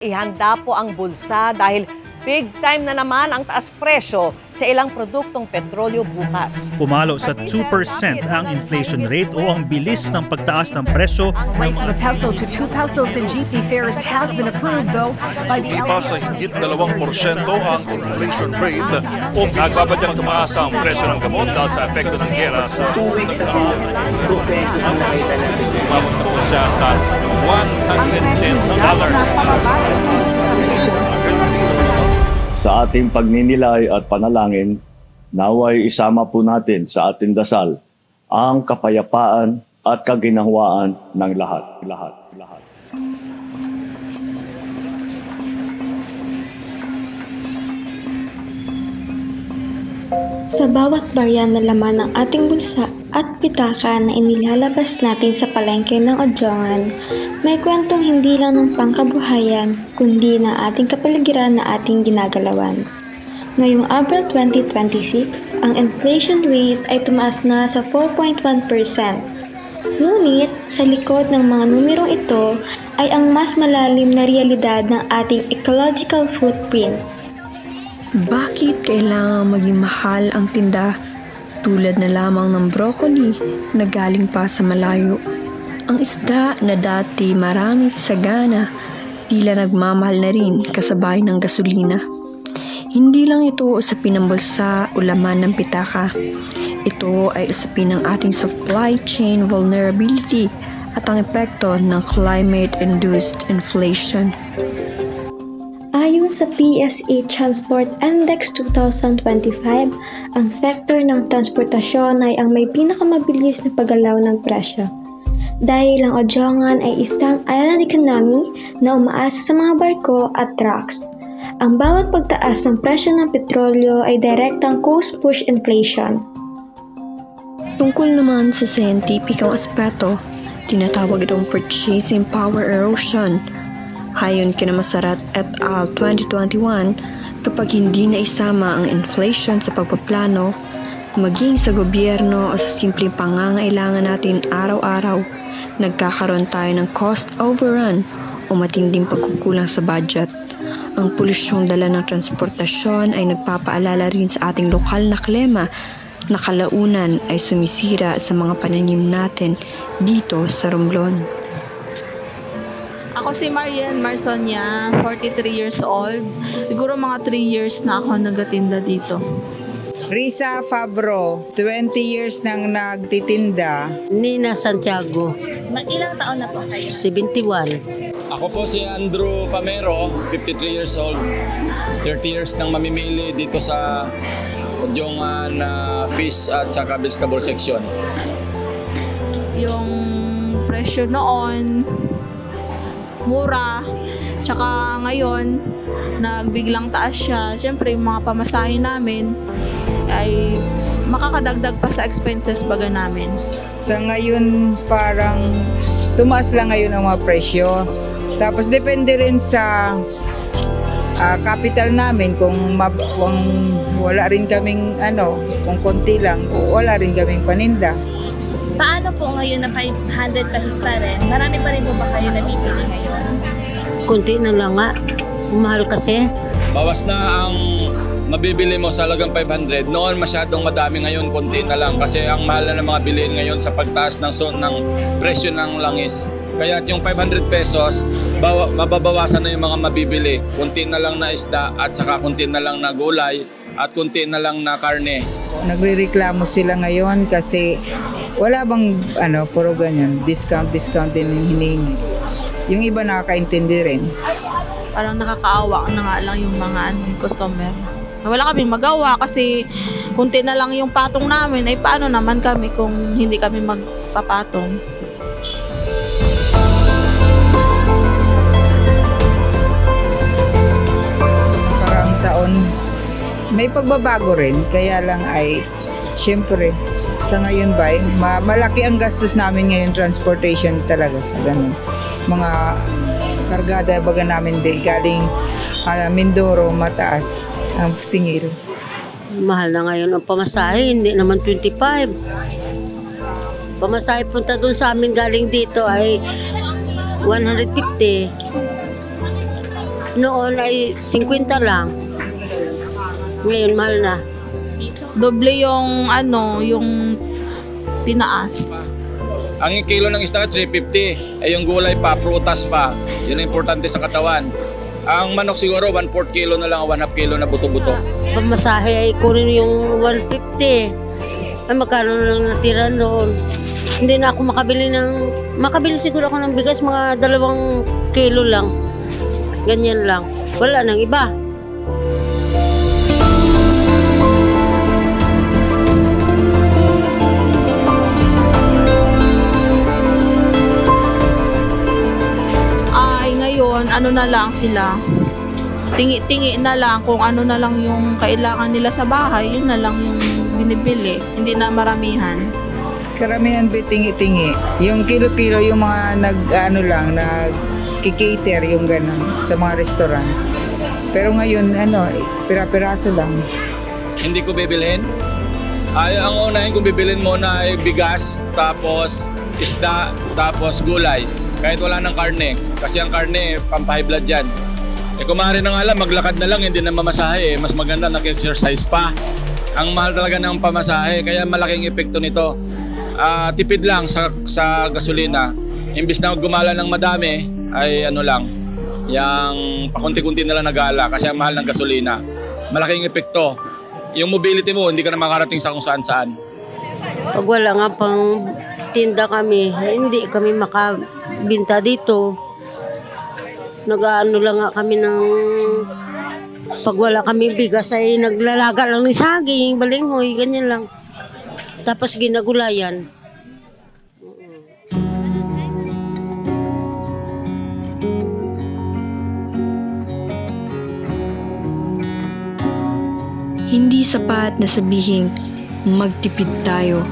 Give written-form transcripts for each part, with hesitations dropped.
Ihanda po ang bulsa dahil big time na naman ang taas presyo sa ilang produktong petrolyo bukas. Pumalo sa 2% ang inflation rate o ang bilis ng pagtaas ng presyo ng Raise of a peso to 2 pesos in GP fares has been approved though by the Iba sa higit 2% ang inflation rate o Nagbabadyang tumaas ang presyo ng gamot dahil sa epekto ng gera sa 2 weeks ago, 2 pesos ang nakita natin. umabot na po siya sa $110. Sa ating pagninilay at panalangin, naway isama po natin sa ating dasal ang kapayapaan at kaginhawaan ng lahat. Sa bawat barya na laman ng ating bulsa at pitaka na inilalabas natin sa palengke ng Odjongan, may kwentong hindi lang ng pangkabuhayan, kundi ng ating kapaligiran na ating ginagalawan. Ngayong April 2026, ang inflation rate ay tumaas na sa 4.1%. Ngunit, sa likod ng mga numerong ito ay ang mas malalim na realidad ng ating ecological footprint. Bakit kailangan maging mahal ang tinda tulad na lamang ng broccoli na galing pa sa malayo? Ang isda na dati maraming sagana, tila nagmamahal na rin kasabay ng gasolina. Hindi lang ito usapin ng bulsa o laman ng pitaka. Ito ay usapin ng ating supply chain vulnerability at ang epekto ng climate-induced inflation. Ayon sa PSA Transport Index 2025, ang sektor ng transportasyon ay ang may pinakamabilis na paggalaw ng presyo. Dahil ang Odjongan ay isang island economy na umaasa sa mga barko at trucks. Ang bawat pagtaas ng presyo ng petrolyo ay direktang cost-push inflation. Tungkol naman sa scientificong aspeto, tinatawag itong purchasing power erosion. Ayon kina Masarat et al. 2021, kapag hindi na isama ang inflation sa pagpaplano, maging sa gobyerno o sa simpleng pangangailangan natin araw-araw, nagkakaroon tayo ng cost overrun o matinding pagkukulang sa budget. Ang polusyong dala ng transportasyon ay nagpapaalala rin sa ating lokal na klima na kalaunan ay sumisira sa mga pananim natin dito sa Romblon. Ako si Marian Marsonia, 43 years old. Siguro mga 3 years na ako nagatinda dito. Risa Fabro, 20 years nang nagtitinda. Nina Santiago, Ilang taon na po kayo? 71. Ako po si Andrew Famero, 53 years old. 30 years nang mamimili dito sa Odjongan fish at saka vegetable section. Yung presyo noon, mura, tsaka ngayon, nagbiglang taas siya. Siyempre, yung mga pamasahe namin ay makakadagdag pa sa expenses baga namin. Sa ngayon, parang tumaas lang ngayon ang mga presyo. Tapos depende rin sa capital namin kung wala rin kaming kung konti lang o wala rin kaming paninda. Paano po ngayon na 500 pesos pa rin? Marami pa rin po ba kayo nabibili ngayon? Kunti na lang nga. Mahal kasi. Bawas na ang mabibili mo sa halagang 500. Noon masyadong madami, ngayon konti na lang kasi ang mahal na ng mga bilihin ngayon sa pagtaas ng presyo ng langis. Kaya yung 500 pesos, mababawasan na yung mga mabibili. Kunti na lang na isda at saka kunti na lang na gulay at kunti na lang na karne. Nagrereklamo sila ngayon kasi wala bang puro ganyan, discount din yung hinihingi. Yung iba nakakaintindi rin. Parang nakakaawa na nga lang yung mga customer. Wala kaming magawa kasi kunti na lang yung patong namin, ay paano naman kami kung hindi kami magpapatong? Parang taon, may pagbabago rin, kaya lang ay siyempre sa ngayon ba, malaki ang gastos namin ngayon transportation talaga sa ganun. Mga kargada baga namin galing Mindoro, mataas ang singil. Mahal na ngayon ang pamasahe, hindi naman 25. Pamasahe punta dun sa amin galing dito ay 150. Noon ay 50 lang. Ngayon mahal na. Doble yung yung tinaas. Ang kilo ng isda 350, yung gulay pa, prutas pa. Yun ang importante sa katawan. Ang manok siguro 1/4 kilo na lang, 1/2 kilo na buto-buto. Pamasahe ay kunin yung 150. Ay magkano lang natira noon. Hindi na ako makabili siguro ako ng bigas, mga 2 kilo lang. Ganyan lang. Wala nang iba. Ngayon, na lang sila, tingi-tingi na lang kung ano na lang yung kailangan nila sa bahay, yun na lang yung binibili, hindi na maramihan. Karamihan tingi-tingi. Yung kilo-kilo, yung mga nag-cater yung gano'n sa mga restaurant. Pero ngayon, pira-piraso lang. Hindi ko bibilhin. Ang unahin kong bibilhin muna ay bigas, tapos isda, tapos gulay. Kahit wala ng karne. Kasi ang karne, pampahay blood yan. Kumari na nga lang, maglakad na lang, hindi na mamasahe. Mas maganda nag-exercise pa. Ang mahal talaga ng pamasahe, kaya malaking epekto nito. Tipid lang sa gasolina. Imbis na gumala ng madami, ay yung pakunti-kunti na lang nagala kasi ang mahal ng gasolina. Malaking epekto. Yung mobility mo, hindi ka na makarating sa kung saan-saan. Pag wala nga pang tinda kami, hindi kami makabinta dito. Lang nga kami ng pag wala kami bigas ay naglalaga lang ng saging, balinghoy, ganyan lang. Tapos ginagulayan. Hindi sapat na sabihin magtipid tayo.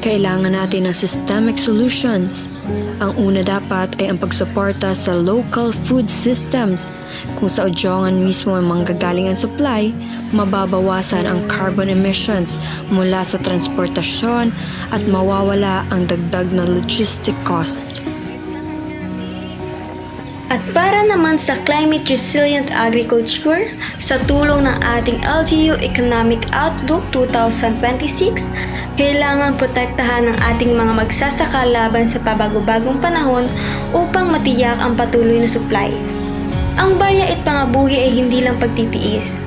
Kailangan natin ng systemic solutions. Ang una dapat ay ang pagsuporta sa local food systems. Kung sa Odjongan mismo ang manggagaling ang supply, mababawasan ang carbon emissions mula sa transportasyon at mawawala ang dagdag na logistic cost. At para naman sa climate resilient agriculture, sa tulong ng ating LGU Economic Outlook 2026, kailangan protektahan ng ating mga magsasaka laban sa pabago-bagong panahon upang matiyak ang patuloy na supply. Ang barya at pangabuhi ay hindi lang pagtitiis.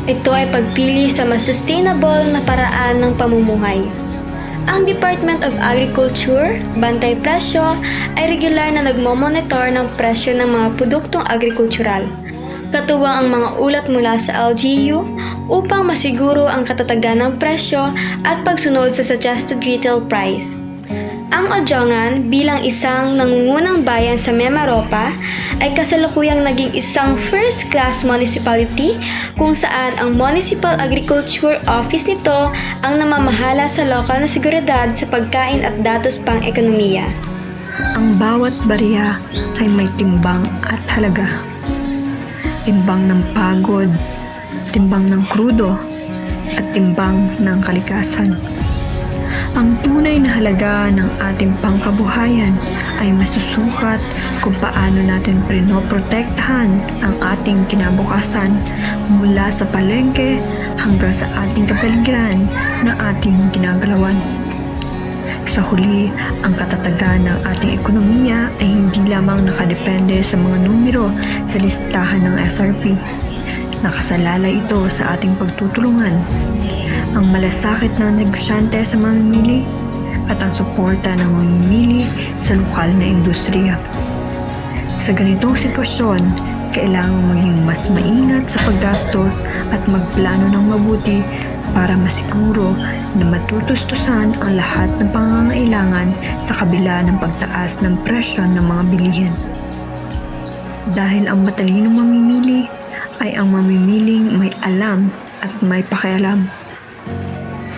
Ito ay pagpili sa mas sustainable na paraan ng pamumuhay. Ang Department of Agriculture, Bantay Presyo, ay regular na nagmomonitor ng presyo ng mga produktong agrikultural, katuwang ang mga ulat mula sa LGU upang masiguro ang katatagan ng presyo at pagsunod sa suggested retail price. Ang Odjongan bilang isang nangungunang bayan sa Mimaropa ay kasalukuyang naging isang first-class municipality kung saan ang Municipal Agriculture Office nito ang namamahala sa lokal na seguridad sa pagkain at datos pang-ekonomiya. Ang bawat barya ay may timbang at halaga. Timbang ng pagod, timbang ng krudo, at timbang ng kalikasan. Ang tunay na halaga ng ating pangkabuhayan ay masusukat kung paano natin prinoprotektahan ang ating kinabukasan mula sa palengke hanggang sa ating kapaligiran na ating ginagalawan. Sa huli, ang katatagan ng ating ekonomiya ay hindi lamang nakadepende sa mga numero sa listahan ng SRP. Nakasalalay ito sa ating pagtutulungan, ang malasakit ng negosyante sa mamimili at ang suporta ng mamimili sa lokal na industriya. Sa ganitong sitwasyon, kailangang maging mas maingat sa paggastos at magplano ng mabuti para masiguro na matutustusan ang lahat ng pangangailangan sa kabila ng pagtaas ng presyo ng mga bilihin. Dahil ang matalinong mamimili ay ang mamimiling may alam at may pakialam.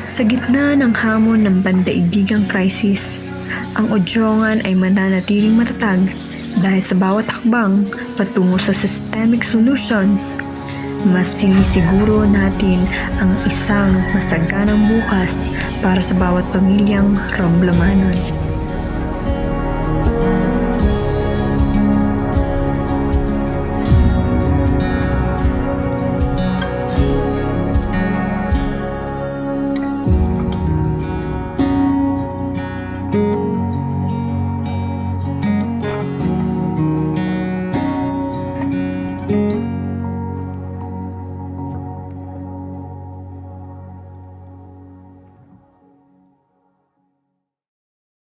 Sa gitna ng hamon ng pandaigdigang krisis, ang Odjongan ay mananatiling matatag dahil sa bawat hakbang patungo sa systemic solutions, mas sinisiguro natin ang isang masaganang bukas para sa bawat pamilyang Romblamanon.